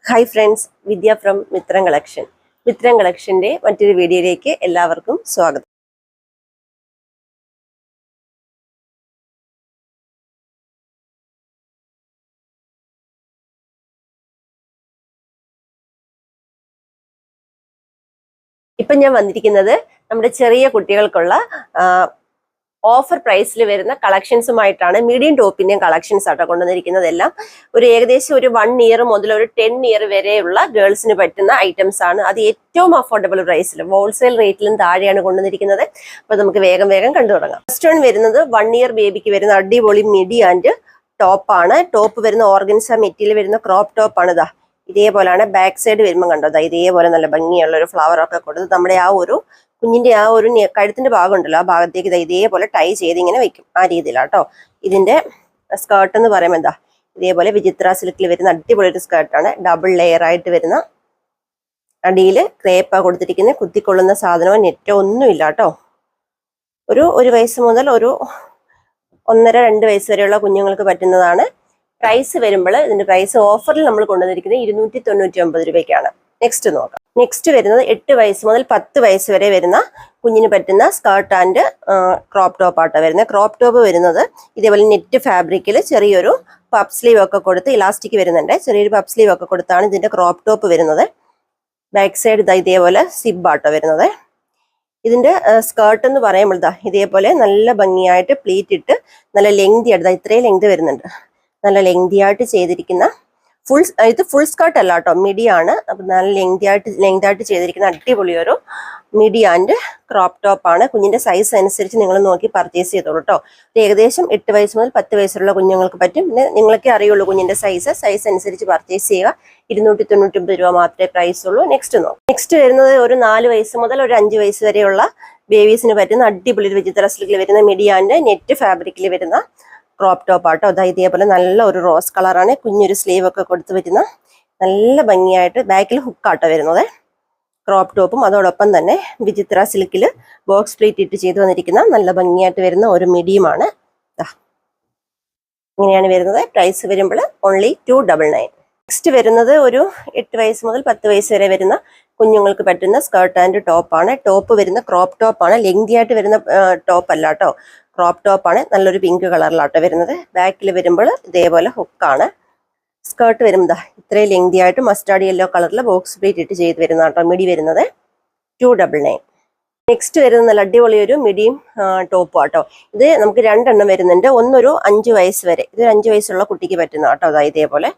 Hi friends, Vidya from Mithram collection. Mithram കളക്ഷന്റെ മറ്റൊരു വീഡിയോയിലേക്ക് എല്ലാവർക്കും സ്വാഗതം. ഇപ്പം ഞാൻ വന്നിരിക്കുന്നത് നമ്മുടെ ചെറിയ കുട്ടികൾക്കുള്ള ഓഫർ പ്രൈസിൽ വരുന്ന കളക്ഷൻസുമായിട്ടാണ്. മീഡിയം ടോപ്പിന്റെയും കളക്ഷൻസ് ആട്ടോ കൊണ്ടുവന്നിരിക്കുന്നത്. എല്ലാം ഒരു ഏകദേശം ഒരു 1 ഇയർ മുതൽ ഒരു 10 ഇയർ വരെയുള്ള ഗേൾസിന് പറ്റുന്ന ഐറ്റംസ് ആണ്. അത് ഏറ്റവും അഫോർഡബിൾ പ്രൈസിൽ ഹോൾസെയിൽ റേറ്റിലും താഴെയാണ് കൊണ്ടുവന്നിരിക്കുന്നത്. അപ്പൊ നമുക്ക് വേഗം കണ്ടു തുടങ്ങാം. ഫസ്റ്റ് വൺ വരുന്നത് 1 ഇയർ ബേബിക്ക് വരുന്ന അടിപൊളി മിഡി ആൻഡ് ടോപ്പാണ്. ടോപ്പ് വരുന്ന ഓർഗൻസ മെറ്റീരിയൽ വരുന്ന ക്രോപ്പ് ടോപ്പ് ആണ്. ഇതാ ഇതേപോലെയാണ് ബാക്ക് സൈഡ് വരുമ്പോൾ കണ്ടോ. ഇതേപോലെ നല്ല ഭംഗിയുള്ള ഒരു ഫ്ലവർ ഒക്കെ കൊടുത്ത് നമ്മുടെ ആ ഒരു കുഞ്ഞിന്റെ ആ ഒരു കഴുത്തിന്റെ ഭാഗം ഉണ്ടല്ലോ, ആ ഭാഗത്തേക്ക് ഇതേപോലെ ടൈ ചെയ്ത് ഇങ്ങനെ വെക്കും. ആ രീതിയിലാട്ടോ. ഇതിന്റെ സ്കേർട്ട് എന്ന് പറയുമ്പോൾ എന്താ ഇതേപോലെ വിചിത്ര സിൽക്കിൽ വരുന്ന അടിപൊളി ഒരു സ്കേർട്ടാണ്. ഡബിൾ ലെയർ ആയിട്ട് വരുന്ന, അടിയിൽ ക്രേപ്പാ കൊടുത്തിരിക്കുന്നത്. കുത്തിക്കൊള്ളുന്ന സാധനമോ നെറ്റോ ഒന്നും ഇല്ല കേട്ടോ. ഒരു വയസ്സ് മുതൽ ഒരു 1.5-2 വയസ്സ് വരെയുള്ള കുഞ്ഞുങ്ങൾക്ക് പറ്റുന്നതാണ്. പ്രൈസ് വരുമ്പോൾ ഇതിന്റെ പ്രൈസ് ഓഫറിൽ നമ്മൾ കൊണ്ടുവന്നിരിക്കുന്നത് 299 രൂപയ്ക്കാണ്. നെക്സ്റ്റ് നോക്കാം. നെക്സ്റ്റ് വരുന്നത് 8 വയസ്സ് മുതൽ 10 വയസ്സ് വരെ വരുന്ന കുഞ്ഞിന് പറ്റുന്ന സ്കേർട്ട് ആൻഡ് ക്രോപ്പ് ടോപ്പ് ആട്ടോ വരുന്നത്. ക്രോപ്പ് ടോപ്പ് വരുന്നത് ഇതേപോലെ നെറ്റ് ഫാബ്രിക്കിൽ ചെറിയൊരു പഫ് സ്ലീവ് ഒക്കെ കൊടുത്ത് ഇലാസ്റ്റിക് വരുന്നുണ്ട്. ചെറിയൊരു പഫ് സ്ലീവ് ഒക്കെ കൊടുത്താണ് ഇതിന്റെ ക്രോപ്പ് ടോപ്പ് വരുന്നത്. ബാക്ക് സൈഡ് ഇതേപോലെ സിബ് ആട്ടോ വരുന്നത്. ഇതിന്റെ സ്കേർട്ട് എന്ന് പറയുമ്പോൾ ഇതേപോലെ നല്ല ഭംഗിയായിട്ട് പ്ലീറ്റ് ഇട്ട് നല്ല ലെങ്തി ആയിട്ട് ഇത്രയും ലെങ്ത് വരുന്നുണ്ട്. നല്ല ലെങ്തി ആയിട്ട് ചെയ്തിരിക്കുന്ന ഇത് ഫുൾ സ്കേർട്ട് അല്ല കേട്ടോ, മിഡി ആണ്. അപ്പൊ നല്ല ലെങ്തി ആയിട്ട് ചെയ്തിരിക്കുന്ന അടിപൊളി ഒരു മിഡി ആൻഡ് ക്രോപ്പ് ടോപ്പ് ആണ്. കുഞ്ഞിന്റെ സൈസ് അനുസരിച്ച് നിങ്ങൾ നോക്കി പർച്ചേസ് ചെയ്തോളൂ കേട്ടോ. ഏകദേശം 8 വയസ്സ് മുതൽ 10 വയസ്സുള്ള കുഞ്ഞുങ്ങൾക്ക് പറ്റും. പിന്നെ നിങ്ങളൊക്കെ അറിയുള്ളൂ കുഞ്ഞിന്റെ സൈസ് അനുസരിച്ച് പർച്ചേസ് ചെയ്യുക. 299 രൂപ മാത്രമേ പ്രൈസ് ഉള്ളൂ. നെക്സ്റ്റ് നോക്കാം. നെക്സ്റ്റ് വരുന്നത് ഒരു 4 വയസ്സ് മുതൽ ഒരു 5 വയസ്സ് വരെയുള്ള ബേബീസിന് പറ്റുന്ന അടിപൊളി വിചിത്ര സിൽക്കിൽ വരുന്ന മിഡി ആൻഡ് നെറ്റ് ഫാബ്രിക്കിൽ വരുന്ന ക്രോപ്പ് ടോപ്പ് ആട്ടോ. ഇതേപോലെ നല്ല ഒരു റോസ് കളറാണ്. കുഞ്ഞൊരു സ്ലീവ് ഒക്കെ കൊടുത്ത് വരുന്ന നല്ല ഭംഗിയായിട്ട് ബാക്കിൽ ഹുക്കാട്ടോ വരുന്നത്. ക്രോപ്പ് ടോപ്പും അതോടൊപ്പം തന്നെ വിചിത്ര സിൽക്കിൽ ബോക്സ് പ്ലീറ്റ് ഇട്ട് ചെയ്ത് വന്നിരിക്കുന്ന നല്ല ഭംഗിയായിട്ട് വരുന്ന ഒരു മിഡിയുമാണ്. ഇങ്ങനെയാണ് വരുന്നത്. പ്രൈസ് വരുമ്പോൾ ഓൺലി 299. നെക്സ്റ്റ് വരുന്നത് ഒരു 8 വയസ്സ് മുതൽ 10 വയസ്സ് വരെ വരുന്ന കുഞ്ഞുങ്ങൾക്ക് പറ്റുന്ന സ്കേർട്ട് ആൻഡ് ടോപ്പാണ്. ടോപ്പ് വരുന്ന ക്രോപ്പ് ടോപ്പാണ്. ലെങ്തി ആയിട്ട് വരുന്ന ടോപ്പ് അല്ല കേട്ടോ, ക്രോപ്പ് ടോപ്പാണ്. നല്ലൊരു പിങ്ക് കളറിലാട്ടോ വരുന്നത്. ബാക്കിൽ വരുമ്പോൾ ഇതേപോലെ ഹുക്കാണ്. സ്കേർട്ട് വരുമ്പോൾ ഇത്രയും ലെങ്തി ആയിട്ട് മസ്റ്റാർഡ് യെല്ലോ കളറിൽ ബോക്സ് പ്ലീറ്റ് ഇട്ട് ചെയ്ത് വരുന്ന കേട്ടോ മിഡി വരുന്നത്. 299. നെക്സ്റ്റ് വരുന്നത് നല്ല അടിപൊളി ഒരു മിഡിയും ടോപ്പും ആട്ടോ. ഇത് നമുക്ക് 2 എണ്ണം വരുന്നുണ്ട്. ഒന്നൊരു 5 വയസ്സ് വരെ, ഇത് 5 വയസ്സുള്ള കുട്ടിക്ക് പറ്റുന്ന കേട്ടോ. ഇതേപോലെ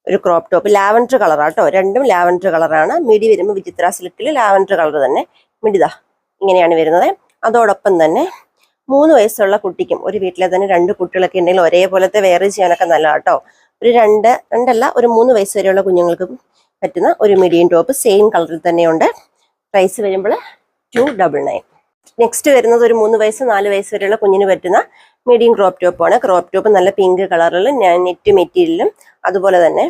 ഒരു ക്രോപ്പ് ടോപ്പ് ലാവൻഡർ കളറാട്ടോ. രണ്ടും ലാവൻഡർ കളറാണ്. മിഡി വരുമ്പോൾ വിചിത്ര സിൽക്കിൽ ലാവൻഡർ കളർ തന്നെ മിഡിതാ ഇങ്ങനെയാണ് വരുന്നത്. അതോടൊപ്പം തന്നെ 3 വയസ്സുള്ള കുട്ടിക്കും, ഒരു വീട്ടിലെ തന്നെ 2 കുട്ടികളൊക്കെ ഉണ്ടെങ്കിൽ ഒരേപോലത്തെ വെയർ ചെയ്യാനൊക്കെ നല്ല കേട്ടോ. ഒരു 3 വയസ്സ് വരെയുള്ള കുഞ്ഞുങ്ങൾക്ക് പറ്റുന്ന ഒരു മീഡിയം ടോപ്പ് സെയിം കളറിൽ തന്നെയുണ്ട്. പ്രൈസ് വരുമ്പോൾ 299. നെക്സ്റ്റ് വരുന്നത് ഒരു 3 വയസ്സ് 4 വയസ്സ് വരെയുള്ള കുഞ്ഞിന് പറ്റുന്ന മീഡിയം ക്രോപ്പ് ടോപ്പാണ്. ക്രോപ്പ് ടോപ്പ് നല്ല പിങ്ക് കളറിലും നെറ്റ് മെറ്റീരിയലും അതുപോലെ തന്നെ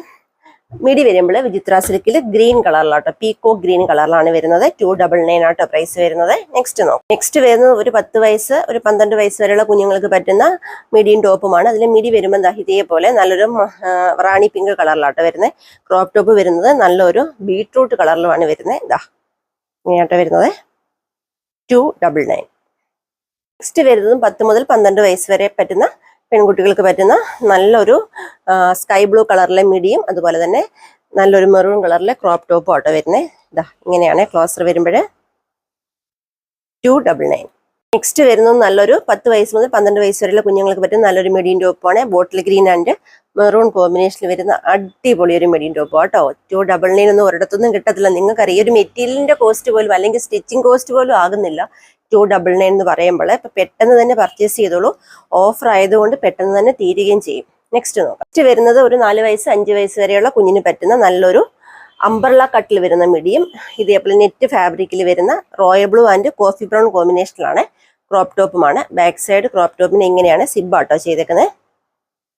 മിഡി വരുമ്പോൾ വിചിത്ര സിൽക്കിൽ ഗ്രീൻ കളറിലാട്ടോ, പീക്കോ ഗ്രീൻ കളറിലാണ് വരുന്നത്. 299 ആട്ടോ പ്രൈസ് വരുന്നത്. നെക്സ്റ്റ് നോക്കാം. നെക്സ്റ്റ് വരുന്നത് ഒരു 10 വയസ്സ് ഒരു 12 വയസ്സ് വരെയുള്ള കുഞ്ഞുങ്ങൾക്ക് പറ്റുന്ന മീഡിയം ടോപ്പുമാണ്. അതിൽ മിഡി വരുമ്പോൾ ഇതേപോലെ നല്ലൊരു റാണി പിങ്ക് കളറിലാട്ടോ വരുന്നത്. ക്രോപ്പ് ടോപ്പ് വരുന്നത് നല്ലൊരു ബീട്രൂട്ട് കളറിലുമാണ് വരുന്നത്. ഇങ്ങനെയാട്ടോ വരുന്നത്. 299. നെക്സ്റ്റ് വരുന്നതും 10 മുതൽ 12 വയസ്സ് വരെ പറ്റുന്ന പെൺകുട്ടികൾക്ക് പറ്റുന്ന നല്ലൊരു സ്കൈ ബ്ലൂ കളറിലെ മിഡിയും അതുപോലെ തന്നെ നല്ലൊരു മെറൂൺ കളറിലെ ക്രോപ്പ് ടോപ്പും ആട്ടോ വരുന്നത്. ഇങ്ങനെയാണ് ക്ലോസർ വരുമ്പോൾ 299. നെക്സ്റ്റ് വരുന്നത് നല്ലൊരു 10 വയസ്സ് മുതൽ 12 വയസ്സ് വരെയുള്ള കുഞ്ഞുങ്ങൾക്ക് പറ്റുന്ന നല്ലൊരു മീഡിയം ടോപ്പാണ്. ബോട്ടിൽ ഗ്രീൻ ആൻഡ് മെറൂൺ കോമ്പിനേഷനിൽ വരുന്ന അടിപൊളി ഒരു മീഡിയം ടോപ്പ് കേട്ടോ. 299 ഒന്നും ഒരിടത്തൊന്നും കിട്ടത്തില്ല. നിങ്ങൾക്കറിയാം ഒരു മെറ്റീരിയലിന്റെ കോസ്റ്റ് പോലും അല്ലെങ്കിൽ സ്റ്റിച്ചിങ് കോസ്റ്റ് പോലും ആകുന്നില്ല 299 എന്ന് പറയുമ്പോൾ. ഇപ്പൊ പെട്ടെന്ന് തന്നെ പർച്ചേസ് ചെയ്തോളൂ. ഓഫർ ആയതുകൊണ്ട് പെട്ടെന്ന് തന്നെ തീരുകയും ചെയ്യും. നെക്സ്റ്റ് നോക്കാം. നെക്സ്റ്റ് വരുന്നത് ഒരു 4 വയസ്സ് 5 വയസ്സ് വരെയുള്ള കുഞ്ഞിന് പറ്റുന്ന നല്ലൊരു അംബ്രല കട്ടിൽ വരുന്ന മിഡിയും ഇതേപോലെ നെറ്റ് ഫാബ്രിക്കിൽ വരുന്ന royal blue and coffee brown കോമ്പിനേഷനിലാണ്. ക്രോപ്പ് ടോപ്പുമാണ്. ബാക്ക് സൈഡ് ക്രോപ്പ് ടോപ്പിന് ഇങ്ങനെയാണ് സിബ് ആട്ടോ ചെയ്തേക്കുന്നത്.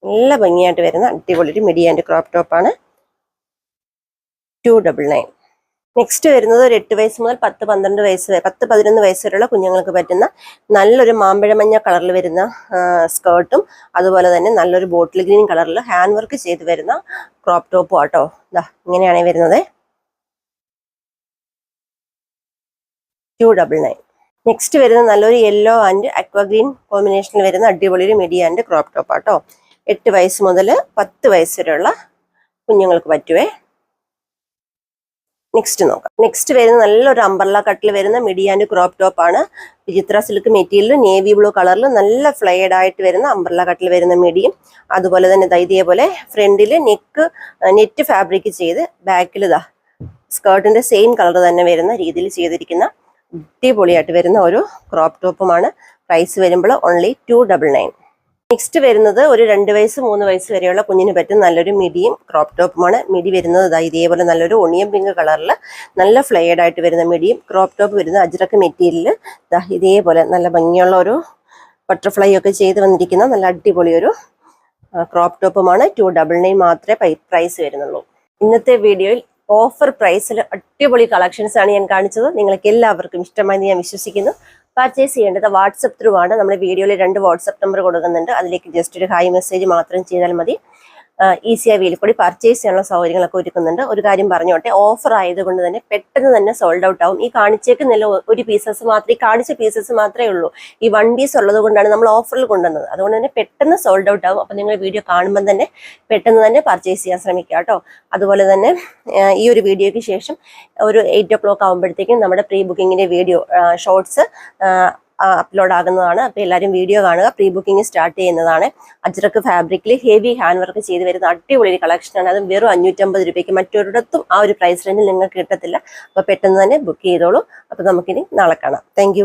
നല്ല ഭംഗിയായിട്ട് വരുന്ന അടിപൊളി ഒരു മിഡി ആൻഡ് ക്രോപ്പ് ടോപ്പാണ്. 299. നെക്സ്റ്റ് വരുന്നത് ഒരു 8 വയസ്സ് മുതൽ 10-12 വയസ്സ് വരെ 10-11 വയസ്സ് വരെയുള്ള കുഞ്ഞുങ്ങൾക്ക് പറ്റുന്ന നല്ലൊരു മാമ്പഴമഞ്ഞ കളറിൽ വരുന്ന സ്കേർട്ടും അതുപോലെ തന്നെ നല്ലൊരു ബോട്ടിൽ ഗ്രീൻ കളറിൽ ഹാൻഡ് വർക്ക് ചെയ്ത് വരുന്ന ക്രോപ്പ് ടോപ്പും ആട്ടോ. ഇതാ ഇങ്ങനെയാണ് വരുന്നത്. 299. നെക്സ്റ്റ് വരുന്ന നല്ലൊരു യെല്ലോ ആൻഡ് അക്വ ഗ്രീൻ കോമ്പിനേഷനിൽ വരുന്ന അടിപൊളി ഒരു മിഡി ആൻഡ് ക്രോപ്പ് ടോപ്പ് ആട്ടോ. 8 വയസ്സ് മുതൽ 10 വയസ്സ് വരെയുള്ള കുഞ്ഞുങ്ങൾക്ക് പറ്റുവേ. നെക്സ്റ്റ് നോക്കാം. നെക്സ്റ്റ് വരുന്ന നല്ലൊരു അംബ്രല്ല കട്ടിൽ വരുന്ന മിഡി ആൻഡ് ക്രോപ്പ് ടോപ്പ് ആണ്. വിചിത്ര സിൽക്ക് മെറ്റീരിയൽ നേവി ബ്ലൂ കളറിൽ നല്ല ഫ്ലെയർഡ് ആയിട്ട് വരുന്ന അംബ്രല്ല കട്ടിൽ വരുന്ന മിഡിയും അതുപോലെ തന്നെ ഇതേപോലെ ഫ്രണ്ടിൽ നെറ്റ് ഫാബ്രിക് ചെയ്ത് ബാക്കിൽ ഇതാ സ്കേർട്ടിന്റെ സെയിം കളർ തന്നെ വരുന്ന രീതിയിൽ ചെയ്തിരിക്കുന്ന അടിപൊളിയായിട്ട് വരുന്ന ഒരു ക്രോപ്പ് ടോപ്പുമാണ്. പ്രൈസ് വരുമ്പോൾ ഓൺലി 299. നെക്സ്റ്റ് വരുന്നത് ഒരു 2 വയസ്സ് 3 വയസ്സ് വരെയുള്ള കുഞ്ഞിന് പറ്റും നല്ലൊരു മിഡിയും ക്രോപ്പ് ടോപ്പുമാണ്. മിഡി വരുന്നത് ഇതേപോലെ നല്ലൊരു ഒണിയൻ പിങ്ക് കളറിൽ നല്ല ഫ്ലെയർഡ് ആയിട്ട് വരുന്ന മിഡിയും ക്രോപ്പ് ടോപ്പ് വരുന്ന അജ്രക്ക് മെറ്റീരിയൽ ഇതേപോലെ നല്ല ഭംഗിയുള്ള ഒരു ബട്ടർഫ്ലൈ ഒക്കെ ചെയ്ത് വന്നിരിക്കുന്ന നല്ല അടിപൊളി ഒരു ക്രോപ്പ് ടോപ്പുമാണ്. 299 മാത്രമേ പ്രൈസ് വരുന്നുള്ളൂ. ഇന്നത്തെ വീഡിയോയിൽ ഓഫർ പ്രൈസിൽ അടിപൊളി കളക്ഷൻസ് ആണ് ഞാൻ കാണിച്ചത്. നിങ്ങൾക്ക് എല്ലാവർക്കും ഇഷ്ടമായി ഞാൻ വിശ്വസിക്കുന്നു. പർച്ചേസ് ചെയ്യേണ്ടത് വാട്സപ്പ് ത്രൂ ആണ്. നമ്മുടെ വീഡിയോയിൽ 2 വാട്സപ്പ് നമ്പർ കൊടുക്കുന്നുണ്ട്. അതിലേക്ക് ജസ്റ്റ് ഒരു ഹായ് മെസ്സേജ് മാത്രം ചെയ്താൽ മതി. ഈസിയായി വീട്ടിൽ കൂടി പർച്ചേസ് ചെയ്യാനുള്ള സൗകര്യങ്ങളൊക്കെ ഒരുക്കുന്നുണ്ട്. ഒരു കാര്യം പറഞ്ഞോട്ടെ, ഓഫർ ആയതുകൊണ്ട് തന്നെ പെട്ടെന്ന് തന്നെ സോൾഡ് ഔട്ട് ആവും. ഈ കാണിച്ചേക്കുന്നില്ല ഒരു പീസസ് മാത്രമേ, കാണിച്ച പീസസ് മാത്രമേ ഉള്ളൂ. ഈ 1 പീസ് ഉള്ളത് കൊണ്ടാണ് നമ്മൾ ഓഫറിൽ കൊണ്ടുവന്നത്. അതുകൊണ്ട് തന്നെ പെട്ടെന്ന് സോൾഡ് ഔട്ട് ആവും. അപ്പോൾ നിങ്ങൾ വീഡിയോ കാണുമ്പോൾ തന്നെ പെട്ടെന്ന് തന്നെ പർച്ചേസ് ചെയ്യാൻ ശ്രമിക്കുക കേട്ടോ. അതുപോലെ തന്നെ ഈ ഒരു വീഡിയോയ്ക്ക് ശേഷം ഒരു 8 o'clock ആകുമ്പോഴത്തേക്കും നമ്മുടെ പ്രീ ബുക്കിങ്ങിന്റെ വീഡിയോ ഷോർട്സ് അപ്ലോഡ് ആകുന്നതാണ്. അപ്പോൾ എല്ലാവരും വീഡിയോ കാണുക. പ്രീ ബുക്കിംഗ് സ്റ്റാർട്ട് ചെയ്യുന്നതാണ്. അജ്രക്ക് ഫാബ്രിക്കിൽ ഹെവി ഹാൻഡ് വർക്ക് ചെയ്ത് വരുന്ന അടിപൊളി കളക്ഷനാണ്. അത് വെറും 550 രൂപയ്ക്ക് മറ്റൊരിടത്തും ആ ഒരു പ്രൈസ് റേഞ്ചിൽ നിങ്ങൾക്ക് കിട്ടത്തില്ല. അപ്പോൾ പെട്ടെന്ന് തന്നെ ബുക്ക് ചെയ്തോളൂ. അപ്പോൾ നമുക്കിനി നാളെ കാണാം. താങ്ക്